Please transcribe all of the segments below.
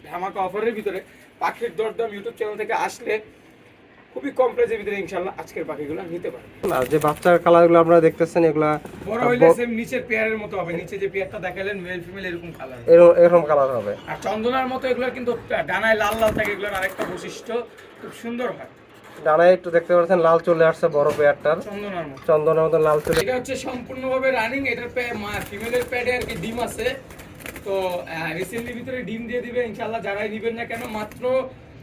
ধামাকা অফারের ভিতরে পাখির দরদাম ইউটিউব চ্যানেল থেকে আসলে খুবই কম প্রাইসের ভিতরে ইনশাআল্লাহ আজকের পাখিগুলো নিতে পারবেন। আর যে বাচ্চার কালারগুলো আপনারা দেখতেছেন এগুলা বড় হইলে সেম নিচের পেয়ারের মতো হবে, নিচে যে পেয়ারটা দেখালেন মেল ফিমেল এরকম কালার, এরকম কালার হবে। আর চন্দনার মতো এগুলো কিন্তু ডানায় লাল লাল থাকে, এগুলোর আরেকটা বৈশিষ্ট্য খুব সুন্দর হয়। ডানায় একটু দেখতে পাচ্ছেন লাল চলে আসছে বড় পেয়ারটার, চন্দনের মতো লাল চলে। এটা হচ্ছে সম্পূর্ণভাবে রানিং, এটার ফিমেলের প্যাডে আর কি ডিম আছে, তো রিসেন্টলি ভিতরে ডিম দিয়ে দিবে ইনশাআল্লাহ। যারাই নিবেন না কেন মাত্র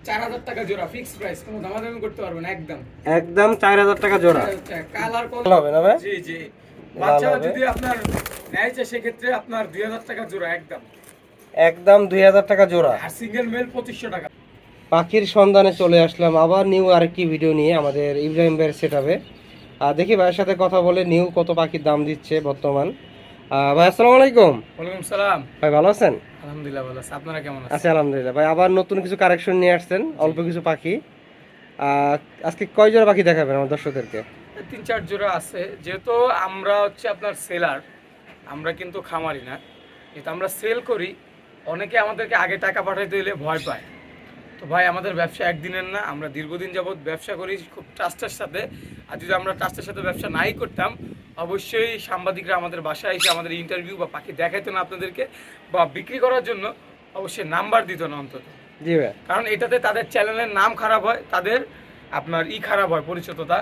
4000 টাকা জোড়া, ফিক্স প্রাইস, কোনো দামাদামি করতে পারবেন না, একদম 4000 টাকা জোড়া। কালার কোন হবে না ভাই? জি জি, বাচ্চা যদি আপনার নেয় সেক্ষেত্রে আপনার 2000 টাকা জোড়া, একদম 2000 টাকা জোড়া। আর সিঙ্গেল মেল 2500 টাকা। পাখির সন্ধানে চলে আসলাম আবার নিউ আরেকটি ভিডিও নিয়ে আমাদের ইব্রাহিম ভাইয়ের সেটআপে। দেখি ভাইয়ের সাথে কথা বলে নিউ কত পাখির দাম দিচ্ছে বর্তমান। ভাই আসসালামু আলাইকুম। ওয়ালাইকুম সালাম। ভাই ভালো আছেন? আলহামদুলিল্লাহ ভালো আছি, আপনারা কেমন আছেন? আছি আলহামদুলিল্লাহ। ভাই আবার নতুন কিছু কালেকশন নিয়ে আসছেন, অল্প কিছু পাখি। আজকে কয় জোড়া পাখি দেখাবেন আমার দর্শকদেরকে? 3-4 জোড়া আছে, যেহেতু আমরা হচ্ছে আপনার সেলার, আমরা কিন্তু খামারি না, এটা আমরা সেল করি। অনেকে আমাদেরকে আগে টাকা পাঠাইতে দিলে ভয় পায়, তো ভাই আমাদের ব্যবসা একদিনের না, আমরা দীর্ঘদিন যাবৎ ব্যবসা করি খুব ট্রাস্টের সাথে। আর যদি আমরা ট্রাস্টের সাথে ব্যবসা নাই করতাম, অবশ্যই সাংবাদিকরা আমাদের বাসায় এসে আমাদের ইন্টারভিউ বা পাখি দেখাইতো না আপনাদেরকে, বা বিক্রি করার জন্য অবশ্যই নাম্বার দিত না অন্তত। জি ভাই, কারণ এটাতে তাদের চ্যানেলের নাম খারাপ হয়, তাদের আপনার খারাপ হয়, পরিচিততা।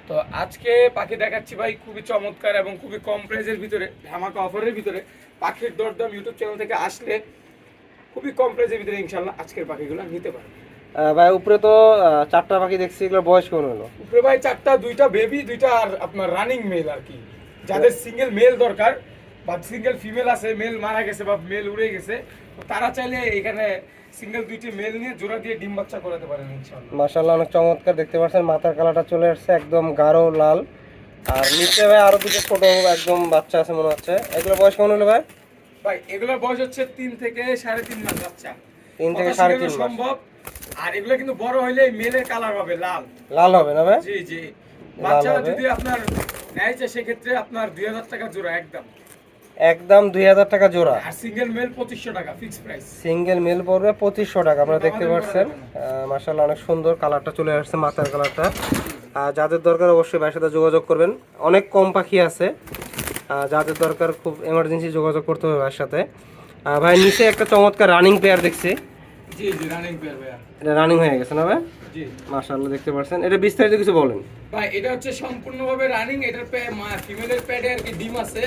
তো আজকে পাখি দেখাচ্ছি ভাই খুবই চমৎকার এবং খুবই কম প্রাইসের ভিতরে, ধামাকা অফারের ভিতরে। পাখির দরদাম ইউটিউব চ্যানেল থেকে আসলে খুবই কম প্রাইসের ভিতরে ইনশাআল্লাহ আজকের পাখিগুলো নিতে পারবেন। ভাই উপরে তো 4টা পাখি দেখছি, এগুলোর বয়স কেমন হলো? উপরে ভাই 4টা, 2টা বেবি, 2টা আর আপনার রানিং মেল আর কি। যাদের সিঙ্গেল মেল দরকার বা সিঙ্গেল ফিমেল আছে, মেল মারা গেছে বা মেল উড়ে গেছে, তো তারা চাইলে এখানে সিঙ্গেল 2টি মেল নিয়ে জোড়া দিয়ে ডিম বাচ্চা করাতে পারেন ইনশাআল্লাহ। মাশাআল্লাহ অনেক চমৎকার দেখতে পাচ্ছেন, মাথার কালারটা চলে আসছে একদম গাঢ় লাল। আর নিচে ভাই আরো দুটো ছোট একদম বাচ্চা আছে মনে হচ্ছে। এগুলোর বয়স কেমন হলো ভাই? ভাই এগুলোর বয়স হচ্ছে 3 থেকে 3.5 মাস বাচ্চা। 3 থেকে 3.5 মাস সম্ভব। আর এগুলো কিন্তু বড় হইলে মেলের কালার হবে লাল। লাল হবে না ভাই? জি জি, বাচ্চা যদি আপনার নেয় সেক্ষেত্রে আপনার 2000 টাকা জোড়া, একদম 2000 টাকা জোড়া। আর সিঙ্গেল মেল 2500 টাকা ফিক্স প্রাইস। সিঙ্গেল মেল পড়বে 2500 টাকা। আপনারা দেখতে পাচ্ছেন মাশাআল্লাহ অনেক সুন্দর কালারটা চলে আসছে, মাথার কালারটা। যাদের দরকার অবশ্যই ভাইয়ের সাথে যোগাযোগ করবেন, অনেক কম পাখি আছে। যাদের দরকার খুব এমার্জেন্সি যোগাযোগ করতে হবে ভাইয়ের সাথে। ভাই নিচে একটা চমৎকার রানিং পেয়ার দেখছি। জি জি, রানিং পেয়ার ভাই। এটা রানিং হয়ে গেছে না ভাই? জি মাশাআল্লাহ দেখতে পাচ্ছেন। এটা বিস্তারিত কিছু বলেন ভাই। এটা হচ্ছে সম্পূর্ণভাবে রানিং, এটার ফিমেলের প্যাডে আর কি ডিম আছে,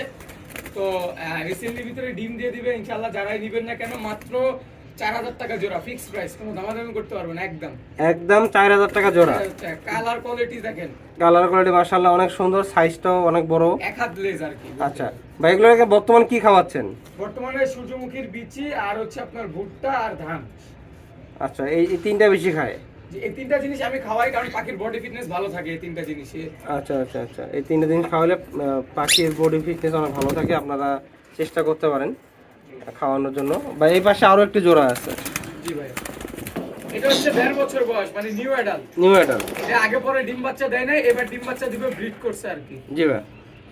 তো রিসেন্টলি ভিতরে ডিম দিয়ে দিবে ইনশাআল্লাহ। যারাই নিবেন না কেন মাত্র 4000 টাকা জোড়া, ফিক্স প্রাইস, কোনো দামাদামি করতে পারবেন, একদম 4000 টাকা জোড়া। কালার কোয়ালিটি দেখেন, কালার কোয়ালিটি মাশাআল্লাহ অনেক সুন্দর, সাইজটাও অনেক বড়, এক হাত লেজ আর কি। আচ্ছা ভাই এগুলোকে বর্তমান কি খাওয়াচ্ছেন? বর্তমানে সূর্যমুখীর বিচি আর হচ্ছে আপনার ভুট্টা আর ধান। আচ্ছা এই তিনটা বেশি খায়? এই তিনটা জিনিস আমি খাওয়াই, কারণ পাখির বডি ফিটনেস ভালো থাকে এই তিনটা জিনিসে। আচ্ছা আচ্ছা আচ্ছা, এই তিনটা জিনিস খাওয়ালে পাখির বডি ফিটনেস অনেক ভালো থাকে। আপনারা চেষ্টা করতে পারেন খাওয়ানোর জন্য। বা এই পাশে আরো একটি জোড়া আছে। জি ভাই, এটা হচ্ছে 1.5 বছর বয়স, মানে নিউ অ্যাডাল্ট। এটা আগে পরে ডিম বাচ্চা দেয় না, এবার ডিম বাচ্চা দিবে, ব্রিড করছে আর কি। জি ভাই,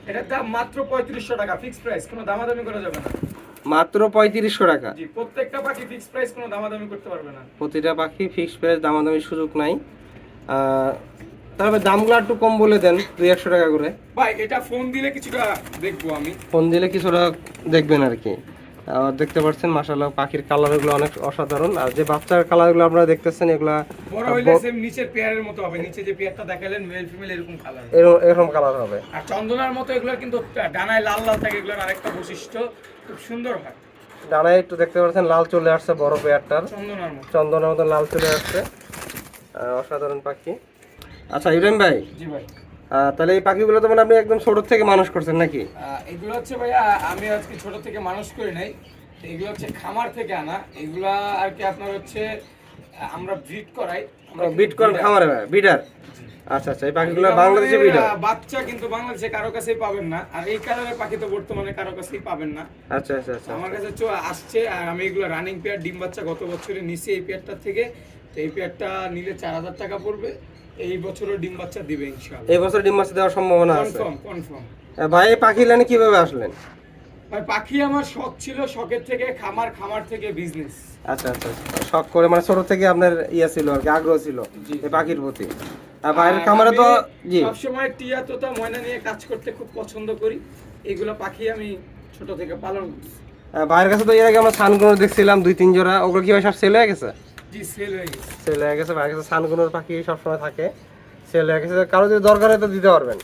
এটার দাম মাত্র 3500 টাকা, ফিক্স প্রাইস, কোনো দামাদামি করা যাবে না। মাত্র 3500 টাকা? জি, প্রত্যেকটা পাখি ফিক্স প্রাইস, কোনো দামাদামি করতে পারবে না। প্রতিটা পাখি ফিক্স প্রাইস, দামাদামির সুযোগ নাই। তবে দামগুলো একটু কম বলে দেন, 200 টাকা করে। ভাই এটা ফোন দিলে কিছুটা দেখবো আমি, ফোন দিলে কিছুটা দেখবেন আর কি। দেখতে পাচ্ছেন মাশাআল্লাহ পাখির কালারগুলো অনেক অসাধারণ। আর যে বাচ্চার কালারগুলো আপনারা দেখতেছেন এগুলা বড় হইলে সেম নিচের পেয়ারের মতো হবে, নিচে যে পেয়ারটা দেখালেন মেল ফিমেল এরকম কালার, এরকম কালার হবে। আর চন্দনার মতো এগুলো কিন্তু ডানায় লাল লাল থাকে, এগুলোর আরেকটা বৈশিষ্ট্য খুব সুন্দর হয়। ডানায় একটু দেখতে পাচ্ছেন লাল চলে আসছে বড় পেয়ারটার, চন্দনের মতো লাল চলে আসছে, অসাধারণ পাখি। আচ্ছা ইব্রাহিম ভাই, জি ভাই, তাহলে এই পাখিগুলো তো মানে আপনি একদম ছোট থেকে মানুষ করছেন নাকি? এগুলো হচ্ছে ভাইয়া আমি আজকে ছোট থেকে মানুষ করি নাই, এগুলো হচ্ছে খামার থেকে আনা। এগুলা আর কি আপনার হচ্ছে আমরা ব্রিড করাই। ব্রিড করেন খামারে ভাই? ব্রিডার? আচ্ছা আচ্ছা, এই পাখিগুলো বাংলাদেশে ব্রিডার? বাচ্চা কিন্তু বাংলাদেশে কারো কাছেই পাবেন না, আর এই কালারের পাখি তো বর্তমানে কারো কাছেই পাবেন না। আচ্ছা আচ্ছা আচ্ছা, আমার কাছে আসছে, আর আমি এগুলো রানিং পেয়ার ডিম বাচ্চা গত বছরে নিছি এই পেয়ারটা থেকে। তো এই পেয়ারটা নিলে 4000 টাকা পড়বে, এই বছরও ডিম বাচ্চা দিবে ইনশাআল্লাহ। এই বছর ডিম বাচ্চা দেওয়ার সম্ভাবনা আছে? কনফার্ম। ভাই এই পাখি লাইনে কিভাবে আসলেন? ভাই পাখি আমার শখ ছিল, শখের থেকে খামার, খামার থেকে বিজনেস। আচ্ছা আচ্ছা আচ্ছা। শখ করে মানে ছোট থেকে আপনার ইয়ে ছিল আর কি, আগ্রহ ছিল এই পাখির প্রতি। আর বাইরের খামারে তো জি সবসময় টিয়া তোতা ময়না নিয়ে কাজ করতে খুব পছন্দ করি, এগুলো পাখি আমি ছোট থেকে পালন করছি। ভাইয়ের কাছে তো এর আগে আমরা সানগুনোর দেখছিলাম 2-3 জোড়া, ওগুলো কি ভাই সব সেল হয়ে গেছে? জি সেল হয়ে গেছে। সেল হয়ে গেছে। ভাইয়ের কাছে সানগুনোর পাখি সবসময় থাকে, সেল হয়ে গেছে। কারো যদি দরকার হয় তো দিতে পারবেন,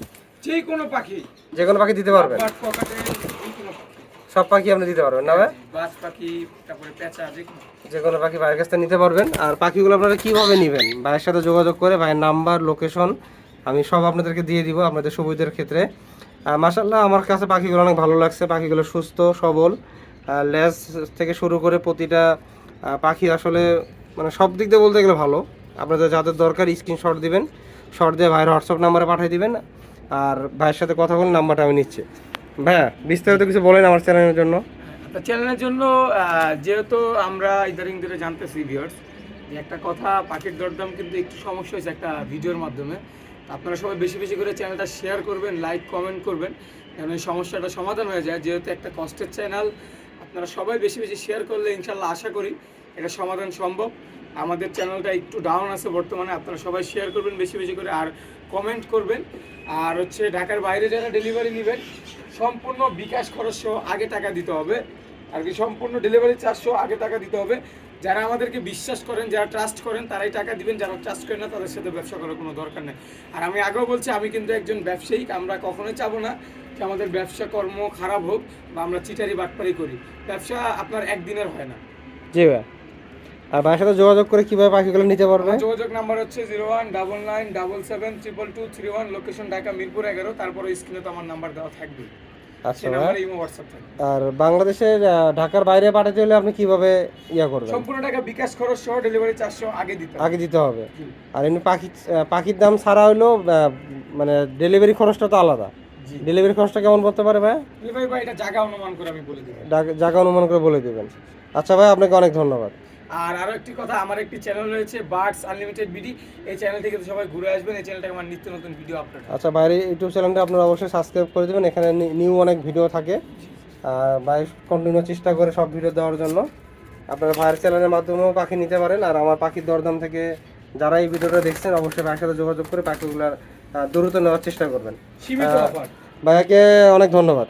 যে কোনো পাখি, যে কোনো পাখি দিতে পারবেন। বাট পকেটে যে কোনো পাখি, সব পাখি আপনি দিতে পারবেন না ভাই? বাজ পাখি, তারপরে পেঁচা, যে কোনো পাখি ভাইয়ের কাছ থেকে নিতে পারবেন। আর পাখিগুলো আপনারা কীভাবে নেবেন, ভাইয়ের সাথে যোগাযোগ করে ভাইয়ের নাম্বার, লোকেশন আমি সব আপনাদেরকে দিয়ে দিব আপনাদের সুবিধার ক্ষেত্রে। মাশাআল্লাহ আমার কাছে পাখিগুলো অনেক ভালো লাগছে, পাখিগুলো সুস্থ সবল, লেজ থেকে শুরু করে প্রতিটা পাখি আসলে মানে সব দিক দিয়ে বলতে গেলে ভালো। আপনাদের যাদের দরকার স্ক্রিনশট দিবেন, শর্ট দিয়ে ভাইয়ের হোয়াটসঅ্যাপ নাম্বারে পাঠিয়ে দিবেন। আর ভাইয়ের সাথে কথা বলে নাম্বারটা আমি নিচ্ছি। ভাইয়া বিস্তারিত কিছু বলেন আমার চ্যানেলের জন্য। চ্যানেলের জন্য যেহেতু আমরা ইদারিং ধরে জানতেছি ভিউয়ার্স, যে একটা কথা, পাখির দরদাম কিন্তু একটু সমস্যা হয়েছে একটা ভিডিওর মাধ্যমে। আপনারা সবাই বেশি বেশি করে চ্যানেলটা শেয়ার করবেন, লাইক কমেন্ট করবেন, যেন এই সমস্যাটা সমাধান হয়ে যায়। যেহেতু একটা কষ্টের চ্যানেল, আপনারা সবাই বেশি বেশি শেয়ার করলে ইনশাল্লাহ আশা করি এটা সমাধান সম্ভব। আমাদের চ্যানেলটা একটু ডাউন আছে বর্তমানে, আপনারা সবাই শেয়ার করবেন বেশি বেশি করে, আর কমেন্ট করবেন। আর হচ্ছে ঢাকার বাইরে যারা ডেলিভারি নেবেন, সম্পূর্ণ বিকাশ খরচ সহ আগে টাকা দিতে হবে, আর কি সম্পূর্ণ ডেলিভারি চার্জ সহ আগে টাকা দিতে হবে। যারা আমাদেরকে বিশ্বাস করেন, যারা ট্রাস্ট করেন, তারাই টাকা দিবেন। যারা ট্রাস্ট করেন না, তাদের সাথে ব্যবসা করার কোনো দরকার নেই। আর আমি আগেও বলছি, আমি কিন্তু একজন ব্যবসায়িক। আমরা কখনোই চাবো না যে আমাদের ব্যবসা কর্ম খারাপ হোক বা আমরা চিটারি বাটপারি করি। ব্যবসা আপনার একদিনের হয় না। জি ভাই। আর ভাইয়ের সাথে যোগাযোগ করে কিভাবে পাখিগুলো নিতে পারবে? যোগাযোগ নাম্বার হচ্ছে 0199777231, লোকেশন ঢাকা মিরপুর 11। তারপরে স্ক্রিনে তো আমার নাম্বার দেওয়া থাকবে। আচ্ছা সেই নাম্বারে ইমো হোয়াটসঅ্যাপ থাকবে। আর বাংলাদেশের ঢাকার বাইরে পাঠাতে হলে আপনি কিভাবে ইয়া করবেন? সম্পূর্ণ টাকা বিকাশ খরচ সহ ডেলিভারি চার্জ সহ আগে দিতে হবে। আর এমনি পাখির দাম ছাড়া হলো মানে ডেলিভারি খরচটা তো আলাদা। ডেলিভারি খরচটা কেমন পড়তে পারে ভাই? ভাই এটা জায়গা অনুমান করে আমি বলে দেব। জায়গা অনুমান করে বলে দিবেন। আচ্ছা ভাই, আপনাকে অনেক ধন্যবাদ। আর আরো একটি কথা, আমার একটি চ্যানেল রয়েছে বার্ডস আনলিমিটেড বিডি। এই চ্যানেল থেকে তো সবাই ঘুরে আসবেন। এই চ্যানেলটাকে আমার নিত্য নতুন ভিডিও আপলোড। আচ্ছা, বাইরে ইউটিউব চ্যানেলটা আপনারা অবশ্যই সাবস্ক্রাইব করে দেবেন। এখানে নিউ অনেক ভিডিও থাকে। ভাই কন্টিনিউ চেষ্টা করে সব ভিডিও দেওয়ার জন্য। আপনারা ভাইয়ের চ্যানেলের মাধ্যমেও পাখি নিতে পারেন। আর আমার পাখির দরদাম থেকে যারা এই ভিডিওটা দেখছেন, অবশ্যই ভাইয়ের সাথে যোগাযোগ করে পাখিগুলো দ্রুত নেওয়ার চেষ্টা করবেন। সীমিত অফার। ভাইয়াকে অনেক ধন্যবাদ।